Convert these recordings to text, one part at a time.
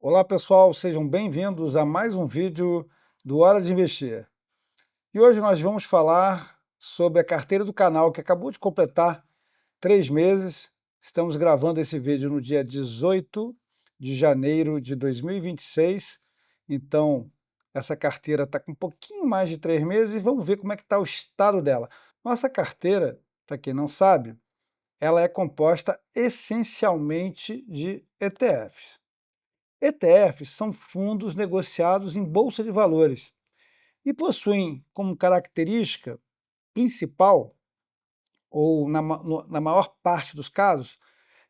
Olá pessoal, sejam bem-vindos a mais um vídeo do Hora de Investir. E hoje nós vamos falar sobre a carteira do canal que acabou de completar 3 meses. Estamos gravando esse vídeo no dia 18 de janeiro de 2026. Então, essa carteira está com um pouquinho mais de 3 meses e vamos ver como é que está o estado dela. Nossa carteira, para quem não sabe, ela é composta essencialmente de ETFs. ETFs são fundos negociados em bolsa de valores e possuem como característica principal, ou na maior parte dos casos,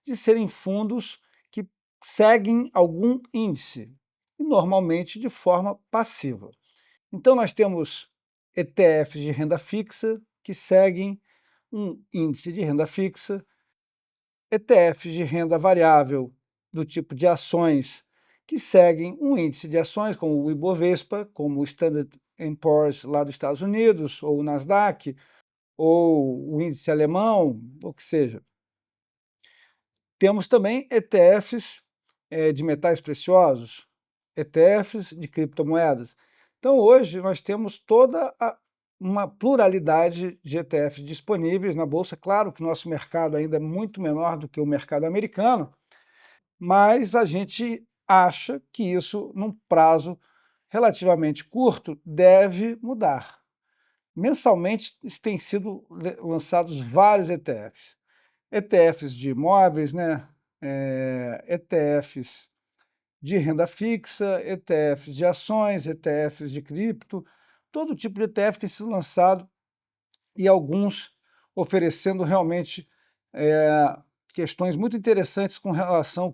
de serem fundos que seguem algum índice, e normalmente de forma passiva. Então nós temos ETFs de renda fixa que seguem um índice de renda fixa, ETFs de renda variável do tipo de ações que seguem um índice de ações, como o Ibovespa, como o Standard Poor's lá dos Estados Unidos, ou o Nasdaq, ou o índice alemão, ou que seja. Temos também ETFs de metais preciosos, ETFs de criptomoedas. Então, hoje, nós temos uma pluralidade de ETFs disponíveis na Bolsa. Claro que o nosso mercado ainda é muito menor do que o mercado americano, mas a gente acha que isso, num prazo relativamente curto, deve mudar. Mensalmente têm sido lançados vários ETFs. ETFs de imóveis, né? ETFs de renda fixa, ETFs de ações, ETFs de cripto, todo tipo de ETF tem sido lançado e alguns oferecendo realmente questões muito interessantes com relação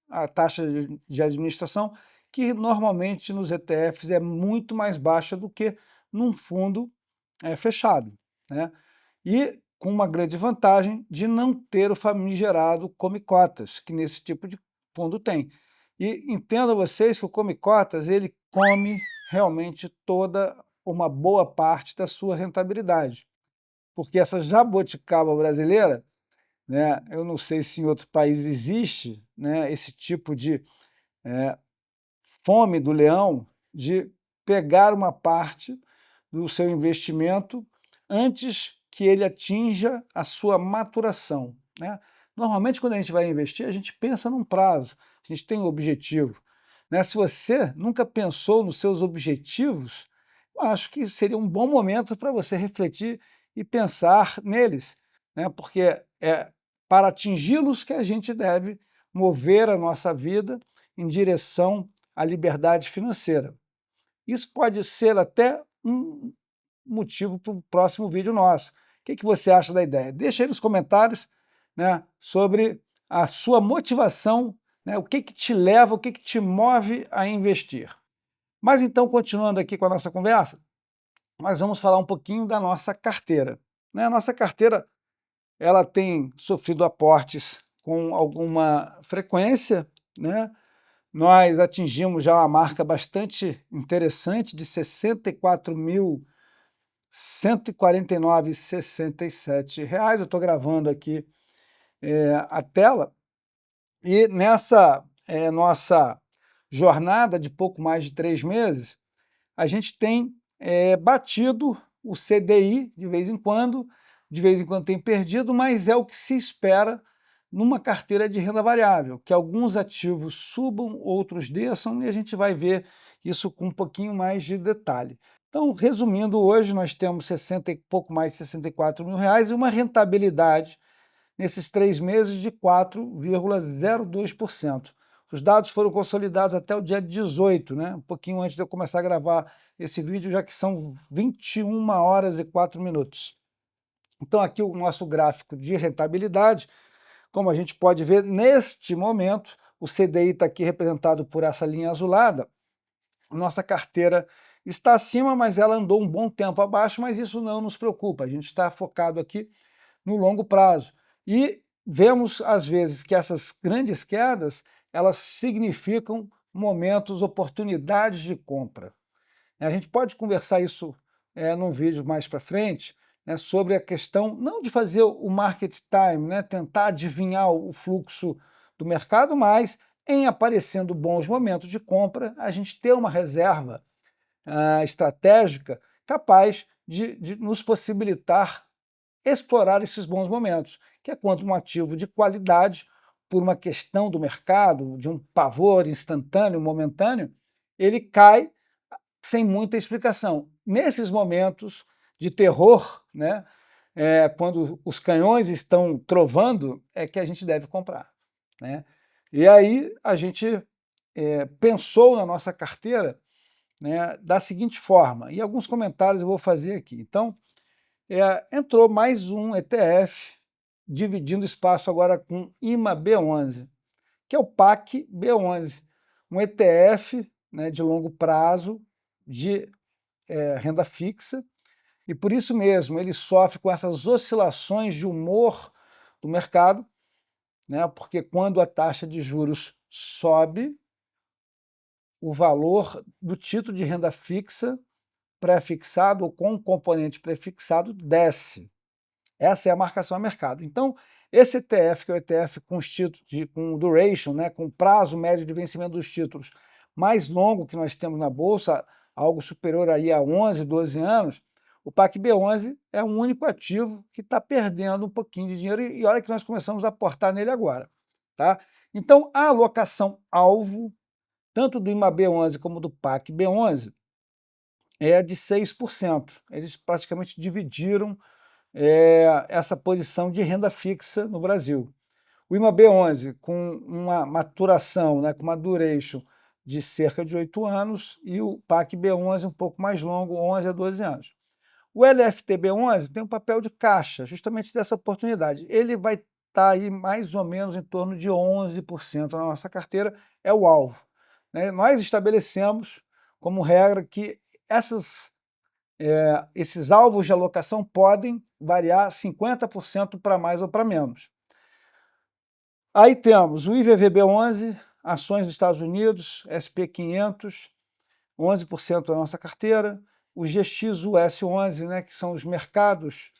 à taxa de administração, que normalmente nos ETFs é muito mais baixa do que num fundo fechado, né? E com uma grande vantagem de não ter o famigerado come-cotas, que nesse tipo de fundo tem. E entendam vocês que o come-cotas, ele come realmente toda uma boa parte da sua rentabilidade. Porque essa jabuticaba brasileira, né, eu não sei se em outros países existe, né, esse tipo de fome do leão de pegar uma parte do seu investimento antes que ele atinja a sua maturação, né? Normalmente, quando a gente vai investir, a gente pensa num prazo, a gente tem um objetivo, né? Se você nunca pensou nos seus objetivos, eu acho que seria um bom momento para você refletir e pensar neles, né? Porque é para atingi-los que a gente deve mover a nossa vida em direção à liberdade financeira. Isso pode ser até um motivo para o próximo vídeo nosso. O que você acha da ideia? Deixa aí nos comentários, né, sobre a sua motivação, né, o que te leva, o que te move a investir. Mas então, continuando aqui com a nossa conversa, nós vamos falar um pouquinho da nossa carteira, né? A nossa carteira, ela tem sofrido aportes com alguma frequência, né? Nós atingimos já uma marca bastante interessante de 64.149,67 reais. Eu estou gravando aqui a tela, e nessa nossa jornada de pouco mais de 3 meses, a gente tem batido o CDI de vez em quando tem perdido, mas é o que se espera numa carteira de renda variável, que alguns ativos subam, outros desçam, e a gente vai ver isso com um pouquinho mais de detalhe. Então, resumindo, hoje nós temos pouco mais de 64 mil reais e uma rentabilidade nesses 3 meses de 4,02%. Os dados foram consolidados até o dia 18, né? Um pouquinho antes de eu começar a gravar esse vídeo, já que são 21 horas e 4 minutos. Então, aqui o nosso gráfico de rentabilidade, como a gente pode ver neste momento, o CDI está aqui representado por essa linha azulada. Nossa carteira está acima, mas ela andou um bom tempo abaixo, mas isso não nos preocupa, a gente está focado aqui no longo prazo. E vemos, às vezes, que essas grandes quedas, elas significam momentos, oportunidades de compra. A gente pode conversar isso num vídeo mais para frente, né, sobre a questão, não de fazer o market time, né, tentar adivinhar o fluxo do mercado, mas em aparecendo bons momentos de compra, a gente ter uma reserva estratégica capaz de nos possibilitar explorar esses bons momentos, que é quando um ativo de qualidade, por uma questão do mercado, de um pavor instantâneo, momentâneo, ele cai sem muita explicação. Nesses momentos de terror, né, quando os canhões estão trovando, é que a gente deve comprar, né? E aí a gente pensou na nossa carteira, né, da seguinte forma, e alguns comentários eu vou fazer aqui. Então, entrou mais um ETF, dividindo espaço agora com IMA B11, que é o PAC B11, um ETF, né, de longo prazo, de renda fixa, e por isso mesmo ele sofre com essas oscilações de humor do mercado, né, porque quando a taxa de juros sobe, o valor do título de renda fixa pré-fixado ou com componente pré-fixado desce. Essa é a marcação a mercado. Então, esse ETF, que é o ETF com duration, né, com prazo médio de vencimento dos títulos mais longo que nós temos na Bolsa, algo superior aí a 11, 12 anos, o PAC B11 é o único ativo que está perdendo um pouquinho de dinheiro e olha que nós começamos a aportar nele agora. Tá? Então, a alocação alvo, tanto do IMA B11 como do PAC B11, é de 6%. Eles praticamente dividiram essa posição de renda fixa no Brasil. O IMA B11 com uma maturação, né, com uma duration de cerca de 8 anos, e o PAC B11 um pouco mais longo, 11 a 12 anos. O LFT B11 tem um papel de caixa, justamente dessa oportunidade. Ele vai estar aí mais ou menos em torno de 11% na nossa carteira, é o alvo, né? Nós estabelecemos como regra que esses alvos de alocação podem variar 50% para mais ou para menos. Aí temos o IVVB11, ações dos Estados Unidos, SP500, 11% da nossa carteira. O GXUS11, né, que são os mercados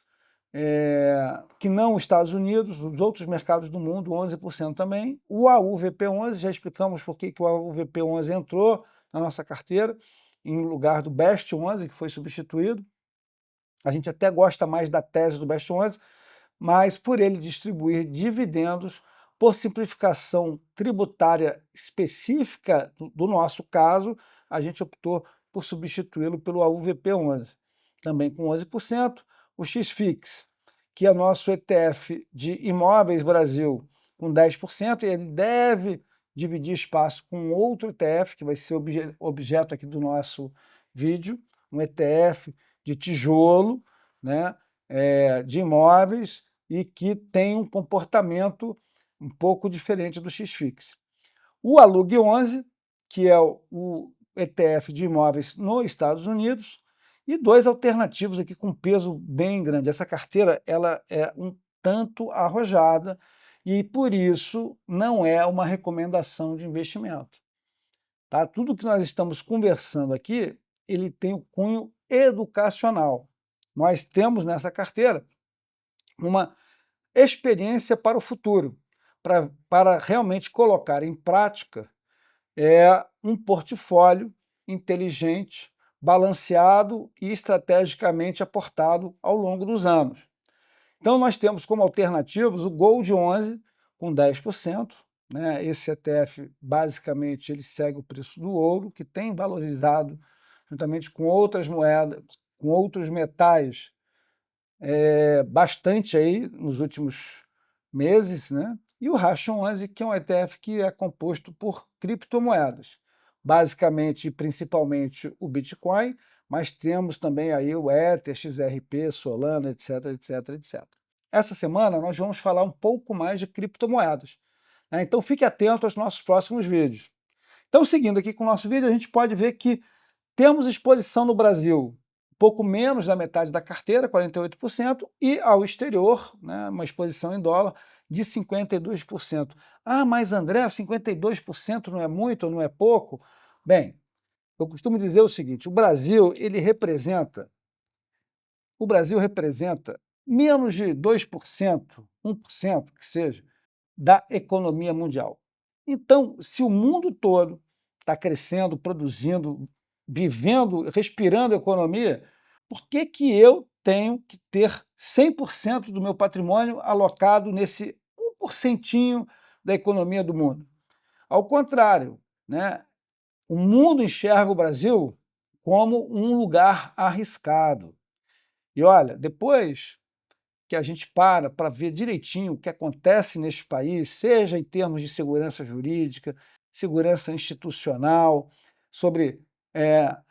que não os Estados Unidos, os outros mercados do mundo, 11% também. O AUVP11, já explicamos por que o AUVP11 entrou na nossa carteira, em lugar do BEST11, que foi substituído. A gente até gosta mais da tese do BEST11, mas por ele distribuir dividendos, por simplificação tributária específica do nosso caso, a gente optou por substituí-lo pelo AUVP11, também com 11%. O XFIX, que é nosso ETF de imóveis Brasil, com 10%, e ele deve dividir espaço com outro ETF, que vai ser objeto aqui do nosso vídeo, um ETF de tijolo, né, de imóveis, e que tem um comportamento um pouco diferente do XFIX. O ALUG11, que é o ETF de imóveis nos Estados Unidos, e dois alternativos aqui com peso bem grande. Essa carteira ela é um tanto arrojada e, por isso, não é uma recomendação de investimento. Tá? Tudo que nós estamos conversando aqui, ele tem o cunho educacional. Nós temos nessa carteira uma experiência para o futuro, para realmente colocar em prática um portfólio inteligente, balanceado e estrategicamente aportado ao longo dos anos. Então, nós temos como alternativos o Gold 11, com 10%. Né? Esse ETF, basicamente, ele segue o preço do ouro, que tem valorizado juntamente com outras moedas, com outros metais, bastante aí nos últimos meses, né? E o Ration 11, que é um ETF que é composto por criptomoedas, basicamente e principalmente o Bitcoin, mas temos também aí o Ether, XRP, Solana, etc, etc, etc. Essa semana nós vamos falar um pouco mais de criptomoedas, né? Então fique atento aos nossos próximos vídeos. Então, seguindo aqui com o nosso vídeo, a gente pode ver que temos exposição no Brasil, pouco menos da metade da carteira, 48%, e ao exterior, né, uma exposição em dólar de 52%. Ah, mas André, 52% não é muito ou não é pouco? Bem, eu costumo dizer o seguinte, o Brasil representa menos de 2%, 1%, que seja, da economia mundial. Então, se o mundo todo está crescendo, produzindo, vivendo, respirando economia, por que que eu tenho que ter 100% do meu patrimônio alocado nesse 1% da economia do mundo? Ao contrário, né? O mundo enxerga o Brasil como um lugar arriscado. E olha, depois que a gente para ver direitinho o que acontece neste país, seja em termos de segurança jurídica, segurança institucional, sobre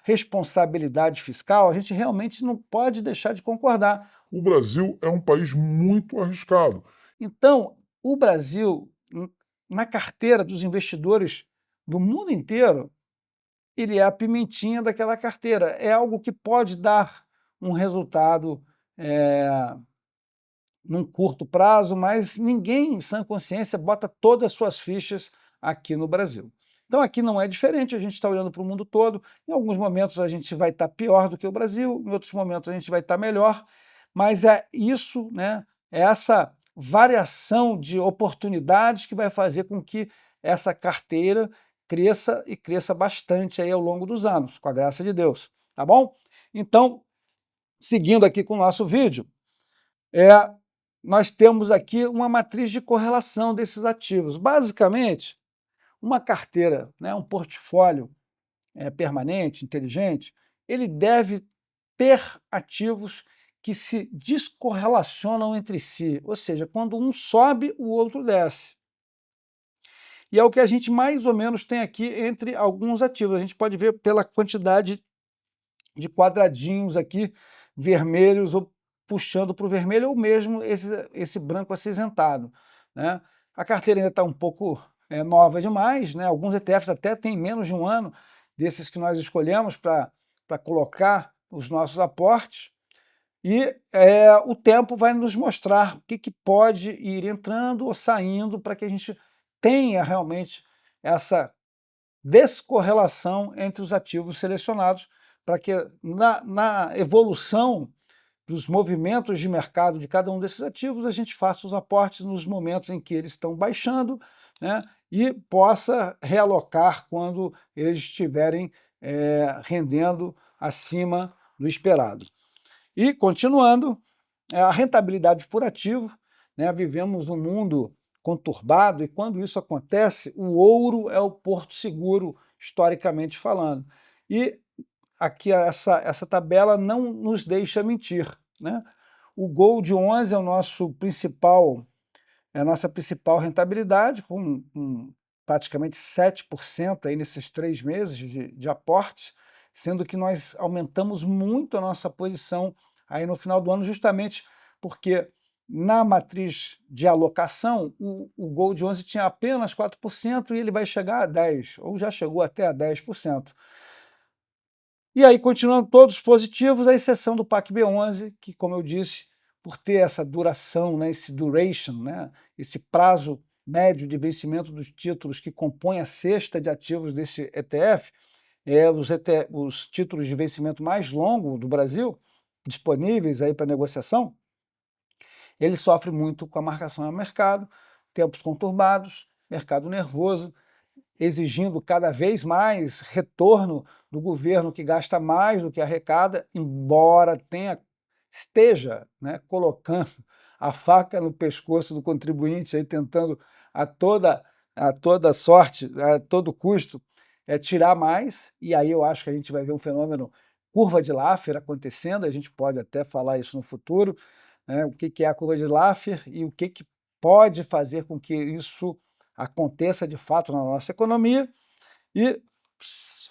responsabilidade fiscal, a gente realmente não pode deixar de concordar. O Brasil é um país muito arriscado. Então, o Brasil, na carteira dos investidores do mundo inteiro, ele é a pimentinha daquela carteira. É algo que pode dar um resultado num curto prazo, mas ninguém em sã consciência bota todas as suas fichas aqui no Brasil. Então aqui não é diferente, a gente está olhando para o mundo todo, em alguns momentos a gente vai estar pior do que o Brasil, em outros momentos a gente vai estar melhor, mas é isso, né, é essa variação de oportunidades que vai fazer com que essa carteira cresça e cresça bastante aí ao longo dos anos, com a graça de Deus, tá bom? Então, seguindo aqui com o nosso vídeo, nós temos aqui uma matriz de correlação desses ativos. Basicamente, uma carteira, né, um portfólio permanente, inteligente, ele deve ter ativos que se descorrelacionam entre si, ou seja, quando um sobe, o outro desce. E é o que a gente mais ou menos tem aqui entre alguns ativos. A gente pode ver pela quantidade de quadradinhos aqui, vermelhos, ou puxando para o vermelho, ou mesmo esse branco acinzentado, né? A carteira ainda está um pouco nova demais, né? Alguns ETFs até têm menos de um ano, desses que nós escolhemos para colocar os nossos aportes, e o tempo vai nos mostrar o que pode ir entrando ou saindo para que a gente tenha realmente essa descorrelação entre os ativos selecionados, para que na evolução dos movimentos de mercado de cada um desses ativos, a gente faça os aportes nos momentos em que eles estão baixando, né, e possa realocar quando eles estiverem rendendo acima do esperado. E, continuando, a rentabilidade por ativo, né, vivemos um mundo conturbado, e quando isso acontece, o ouro é o porto seguro, historicamente falando. E aqui essa tabela não nos deixa mentir, né? O Gold 11 é o nosso principal, é a nossa principal rentabilidade, com praticamente 7% aí nesses 3 meses de aporte, sendo que nós aumentamos muito a nossa posição aí no final do ano, justamente porque na matriz de alocação, o Gold 11 tinha apenas 4% e ele vai chegar a 10%, ou já chegou até a 10%. E aí, continuando todos positivos, à exceção do PAC B11, que, como eu disse, por ter essa duração, né, esse duration, né, esse prazo médio de vencimento dos títulos que compõe a cesta de ativos desse ETF, os títulos de vencimento mais longo do Brasil, disponíveis aí para negociação, ele sofre muito com a marcação ao mercado, tempos conturbados, mercado nervoso, exigindo cada vez mais retorno do governo, que gasta mais do que arrecada, embora esteja, né, colocando a faca no pescoço do contribuinte, aí, tentando a toda sorte, a todo custo, tirar mais, e aí eu acho que a gente vai ver um fenômeno curva de Laffer acontecendo, a gente pode até falar isso no futuro, né, o que é a curva de Laffer e o que pode fazer com que isso aconteça de fato na nossa economia. E,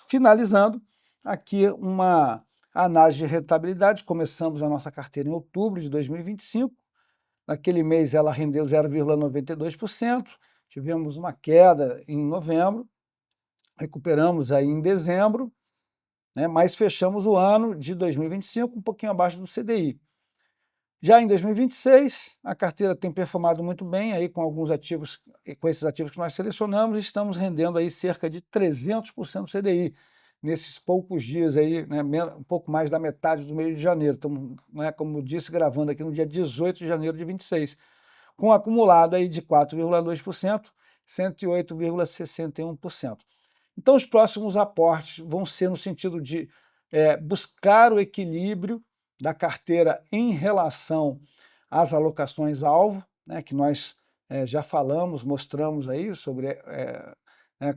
finalizando, aqui uma análise de rentabilidade. Começamos a nossa carteira em outubro de 2025, naquele mês ela rendeu 0,92%, tivemos uma queda em novembro, recuperamos aí em dezembro, né, mas fechamos o ano de 2025 um pouquinho abaixo do CDI. Já em 2026, a carteira tem performado muito bem aí com alguns ativos, com esses ativos que nós selecionamos, estamos rendendo aí cerca de 300% do CDI nesses poucos dias aí, né, um pouco mais da metade do mês de janeiro. Estamos, né, como eu disse, gravando aqui no dia 18 de janeiro de 26, com um acumulado aí de 4,2%, 108,61%. Então, os próximos aportes vão ser no sentido de buscar o equilíbrio da carteira em relação às alocações-alvo, né, que nós já falamos, mostramos aí sobre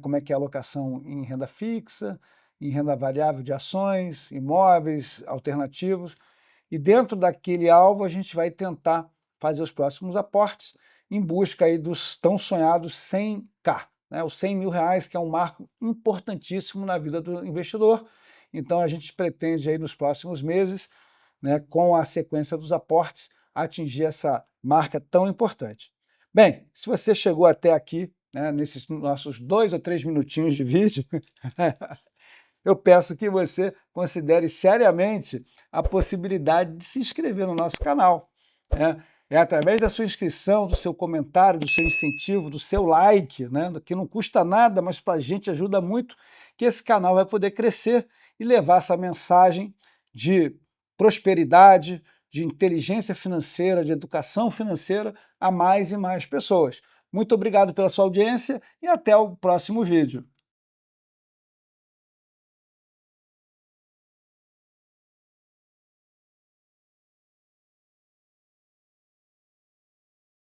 como é que é a alocação em renda fixa, em renda variável de ações, imóveis, alternativos, e dentro daquele alvo a gente vai tentar fazer os próximos aportes em busca aí dos tão sonhados 100K, né, os 100 mil reais, que é um marco importantíssimo na vida do investidor. Então a gente pretende aí nos próximos meses, né, com a sequência dos aportes, atingir essa marca tão importante. Bem, se você chegou até aqui, né, nesses nossos 2 ou 3 minutinhos de vídeo, eu peço que você considere seriamente a possibilidade de se inscrever no nosso canal. É através da sua inscrição, do seu comentário, do seu incentivo, do seu like, né, que não custa nada, mas para a gente ajuda muito, que esse canal vai poder crescer e levar essa mensagem de prosperidade, de inteligência financeira, de educação financeira a mais e mais pessoas. Muito obrigado pela sua audiência e até o próximo vídeo.